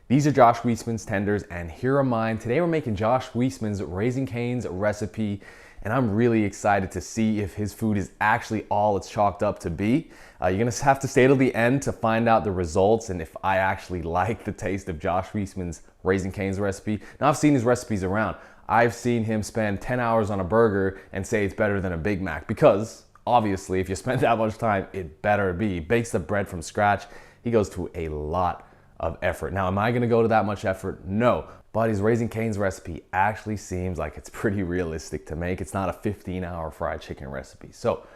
These are Josh Weissman's tenders, and here are mine. Today we're making Josh Weissman's Raising Cane's recipe, and I'm really excited to see if his food is actually all it's chalked up to be. You're gonna have to stay till the end to find out the results and if I actually like the taste of Josh Weissman's Raising Cane's recipe. Now, I've seen his recipes around. I've seen him spend 10 hours on a burger and say it's better than a Big Mac because obviously if you spend that much time, it better be. He bakes the bread from scratch. He goes to a lot of effort. Now, am I gonna go to that much effort? No, but his Raising Cane's recipe actually seems like it's pretty realistic to make. It's not a 15-hour fried chicken recipe. So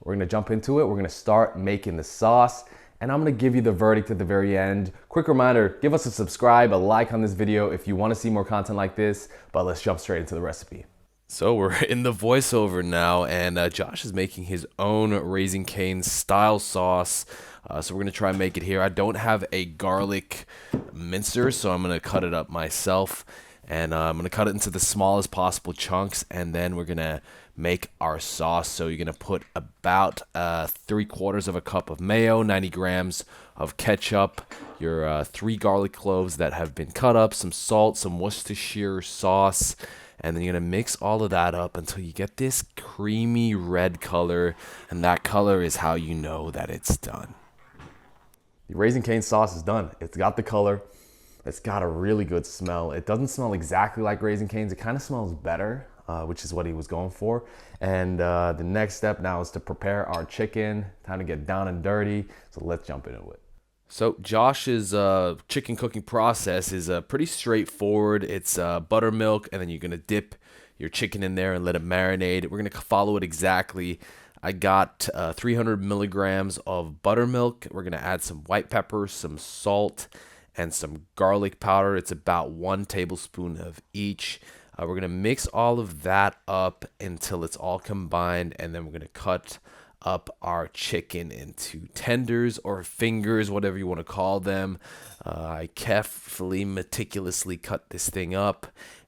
we're gonna jump into it. We're gonna start making the sauce, and I'm gonna give you the verdict at the very end. Quick reminder, give us a subscribe, a like on this video if you wanna see more content like this, but let's jump straight into the recipe. So we're in the voiceover now, and Josh is making his own Raising Cane's style sauce. So we're gonna try and make it here. I don't have a garlic mincer, so I'm gonna cut it up myself, and I'm gonna cut it into the smallest possible chunks, and then we're gonna make our sauce. So you're gonna put about 3/4 of a cup of mayo, 90 grams of ketchup, your 3 garlic cloves that have been cut up, some salt, some Worcestershire sauce, and then you're gonna mix all of that up until you get this creamy red color, and that color is how you know that it's done. The Raising Cane's sauce is done. It's got the color. It's got a really good smell. It doesn't smell exactly like Raising Cane's. It kind of smells better, which is what he was going for. And the next step now is to prepare our chicken. Time to get down and dirty. So let's jump into it. So Josh's chicken cooking process is pretty straightforward. It's buttermilk, and then you're gonna dip your chicken in there and let it marinate. We're gonna follow it exactly. I got 300 milligrams of buttermilk. We're gonna add some white pepper, some salt, and some garlic powder. It's about 1 tablespoon of each. We're gonna mix all of that up until it's all combined, and then we're gonna cut up our chicken into tenders or fingers, whatever you want to call them. I carefully, meticulously cut this thing up,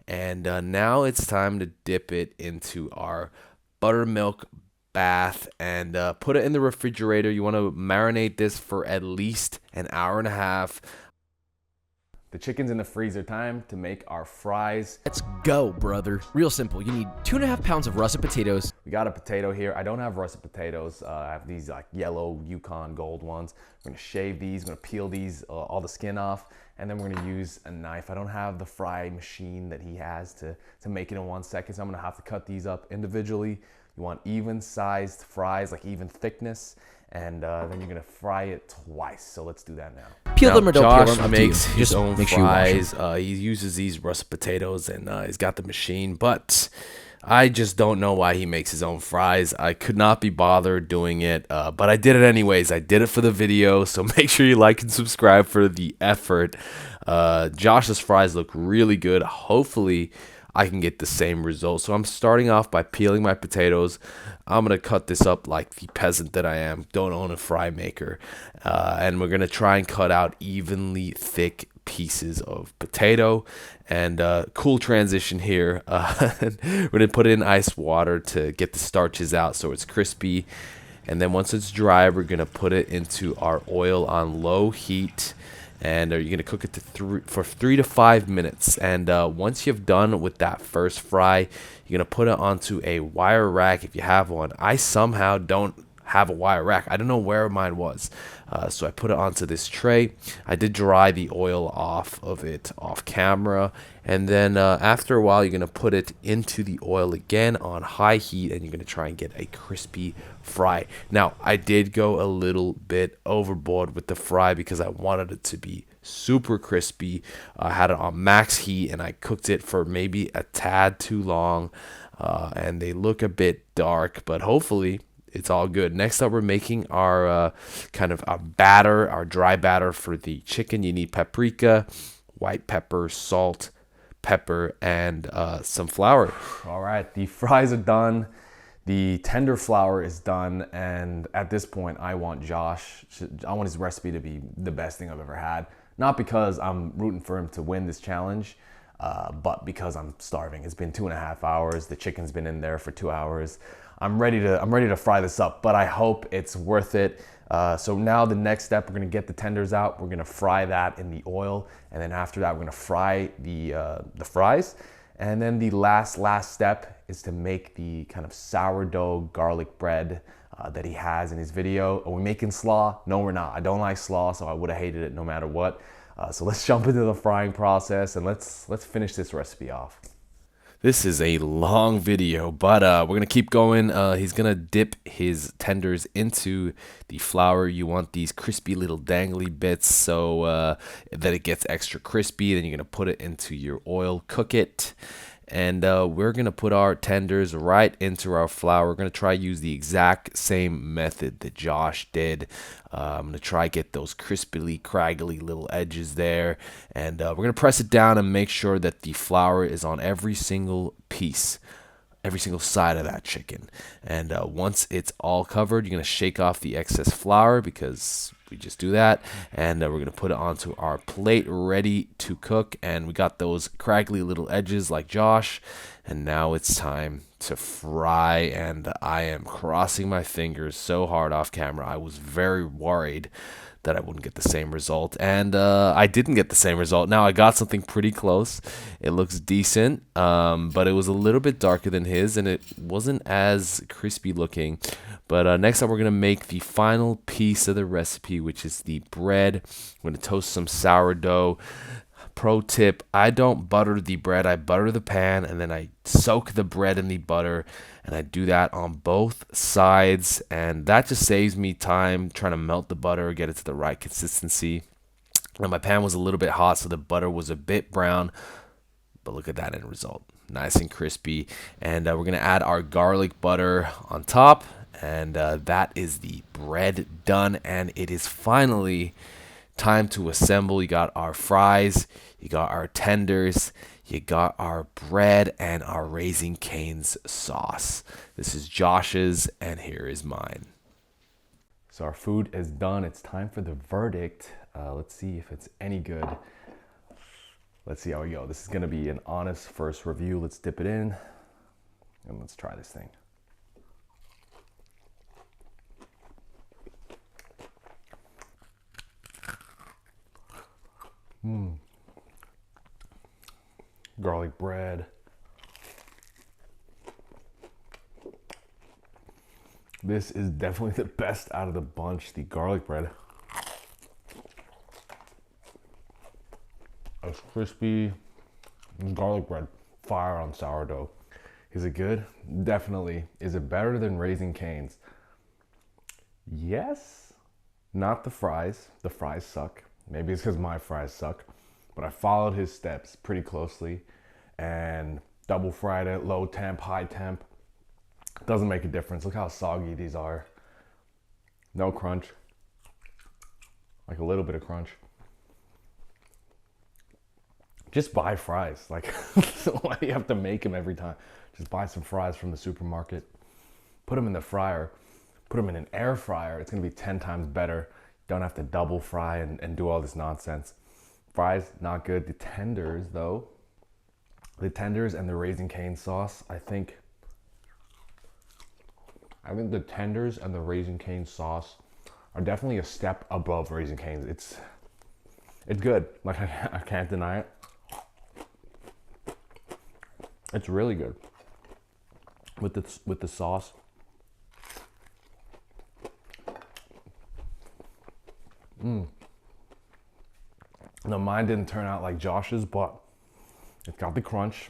and now it's time to dip it into our buttermilk bath and put it in the refrigerator. You want to marinate this for at least an hour and a half. The chicken's in the freezer. Time to make our fries. Let's go, brother. Real simple. You need 2.5 pounds of russet potatoes. We got a potato here. I don't have russet potatoes. I have these like yellow Yukon Gold ones. I'm gonna shave these. I'm gonna peel these, all the skin off, and then we're gonna use a knife. I don't have the fry machine that he has to make it in 1 second, so I'm gonna have to cut these up individually. You want even-sized fries, like even thickness, and then you're gonna fry it twice. So let's do that now. Peel them or don't Josh peel them. makes his Just own make sure you wash fries. He uses these russet potatoes, and he's got the machine. But I just don't know why he makes his own fries. I could not be bothered doing it, but I did it anyways. I did it for the video, so make sure you like and subscribe for the effort. Josh's fries look really good. Hopefully I can get the same result. So I'm starting off by peeling my potatoes. I'm going to cut this up like the peasant that I am. Don't own a fry maker. And we're going to try and cut out evenly thick pieces of potato. And cool transition here. We're going to put it in ice water to get the starches out so it's crispy. And then once it's dry, we're going to put it into our oil on low heat. And you're going to cook it for 3 to 5 minutes. And once you've done with that first fry, you're going to put it onto a wire rack if you have one. I somehow don't have a wire rack. I don't know where mine was. So I put it onto this tray. I did dry the oil off of it off camera. And then after a while, you're going to put it into the oil again on high heat, and you're going to try and get a crispy fry. Now, I did go a little bit overboard with the fry because I wanted it to be super crispy. I had it on max heat, and I cooked it for maybe a tad too long. And they look a bit dark, but hopefully it's all good. Next up, we're making our kind of a batter, our dry batter for the chicken. You need paprika, white pepper, salt, pepper, and some flour. All right, the fries are done. The tender flour is done, and at this point, I want his recipe to be the best thing I've ever had. Not because I'm rooting for him to win this challenge, but because I'm starving. It's been 2.5 hours. The chicken's been in there for 2 hours. I'm ready to fry this up, but I hope it's worth it. So now the next step, we're gonna get the tenders out. We're gonna fry that in the oil, and then after that, we're gonna fry the fries. And then the last step is to make the kind of sourdough garlic bread that he has in his video. Are we making slaw? No, we're not. I don't like slaw, so I would have hated it no matter what. So let's jump into the frying process and let's finish this recipe off. This is a long video, but we're going to keep going. He's going to dip his tenders into the flour. You want these crispy little dangly bits so that it gets extra crispy. Then you're going to put it into your oil, cook it. And we're going to put our tenders right into our flour. We're going to try use the exact same method that Josh did. I'm going to try get those crispily, craggly little edges there. And we're going to press it down and make sure that the flour is on every single piece, every single side of that chicken. And once it's all covered, you're going to shake off the excess flour because we just do that. And we're going to put it onto our plate ready to cook. And we got those craggly little edges like Josh. And now it's time to fry. And I am crossing my fingers so hard off camera. I was very worried that I wouldn't get the same result, and I didn't get the same result. Now I got something pretty close. It looks decent, but it was a little bit darker than his, and it wasn't as crispy looking. But next up, we're gonna make the final piece of the recipe, which is the bread. I'm gonna toast some sourdough. Pro tip, I don't butter the bread. I butter the pan and then I soak the bread in the butter, and I do that on both sides, and that just saves me time trying to melt the butter, get it to the right consistency. And my pan was a little bit hot, so the butter was a bit brown, but look at that end result, nice and crispy. And we're gonna add our garlic butter on top, and that is the bread done, and it is finally time to assemble. You got our fries, you got our tenders, you got our bread, and our Raising Cane's sauce. This is Josh's, and here is mine. So our food is done. It's time for the verdict. Let's see if it's any good. Let's see how we go. This is gonna be an honest first review. Let's dip it in, and let's try this thing. Garlic bread. This is definitely the best out of the bunch, the garlic bread. It's crispy. Garlic bread, fire on sourdough. Is it good? Definitely. Is it better than Raising Cane's? Yes. Not the fries. The fries suck. Maybe it's because my fries suck, but I followed his steps pretty closely and double fried it, low temp, high temp. Doesn't make a difference. Look how soggy these are. No crunch. Like a little bit of crunch. Just buy fries. Like, why do you have to make them every time? Just buy some fries from the supermarket. Put them in the fryer. Put them in an air fryer. It's going to be 10 times better. Don't have to double fry and do all this nonsense. Fries, not good. The tenders, though. The tenders and the Raising Cane sauce, I think the tenders and the Raising Cane sauce are definitely a step above Raising Cane's. It's good. Like, I can't deny it. It's really good with the sauce. Now mine didn't turn out like Josh's, but it's got the crunch.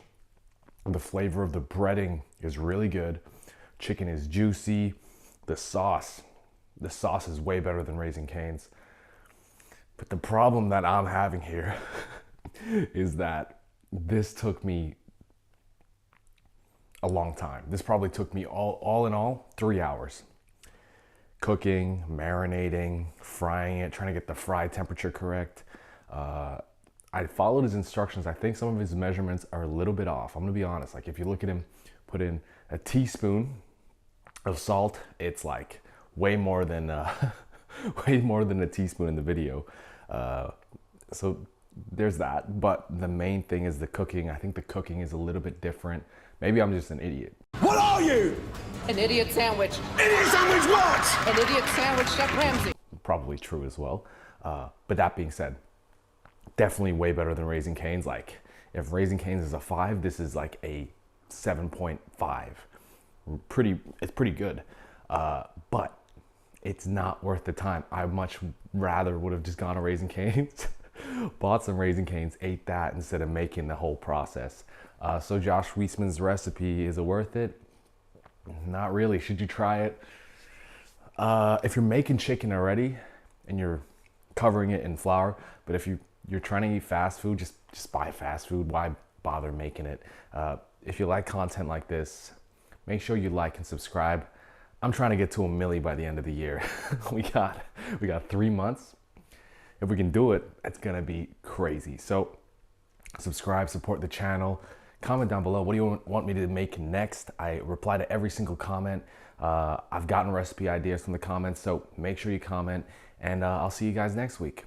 The flavor of the breading is really good. Chicken is juicy. The sauce is way better than Raising Cane's. But the problem that I'm having here is that this took me a long time. This probably took me all in all 3 hours. Cooking, marinating, frying it, trying to get the fry temperature correct. I followed his instructions. I think some of his measurements are a little bit off. I'm gonna be honest. Like, if you look at him, put in a teaspoon of salt, it's like way more than way more than a teaspoon in the video. So there's that. But the main thing is the cooking. I think the cooking is a little bit different. Maybe I'm just an idiot. What are you? An idiot sandwich. Idiot sandwich what? An idiot sandwich, Chef Ramsay. Probably true as well. But that being said, definitely way better than Raising Cane's. Like, if Raising Cane's is a 5, this is like a 7.5. It's pretty good. But it's not worth the time. I much rather would have just gone to Raising Cane's, bought some Raising Cane's, ate that instead of making the whole process. So Josh Weissman's recipe, is it worth it? Not really. Should you try it? If you're making chicken already and you're covering it in flour, but if you're trying to eat fast food, just buy fast food. Why bother making it? If you like content like this, make sure you like and subscribe. I'm trying to get to 1 million by the end of the year. we got 3 months. If we can do it, it's gonna be crazy. So subscribe, support the channel. Comment down below, what do you want me to make next? I reply to every single comment. I've gotten recipe ideas from the comments, so make sure you comment, and I'll see you guys next week.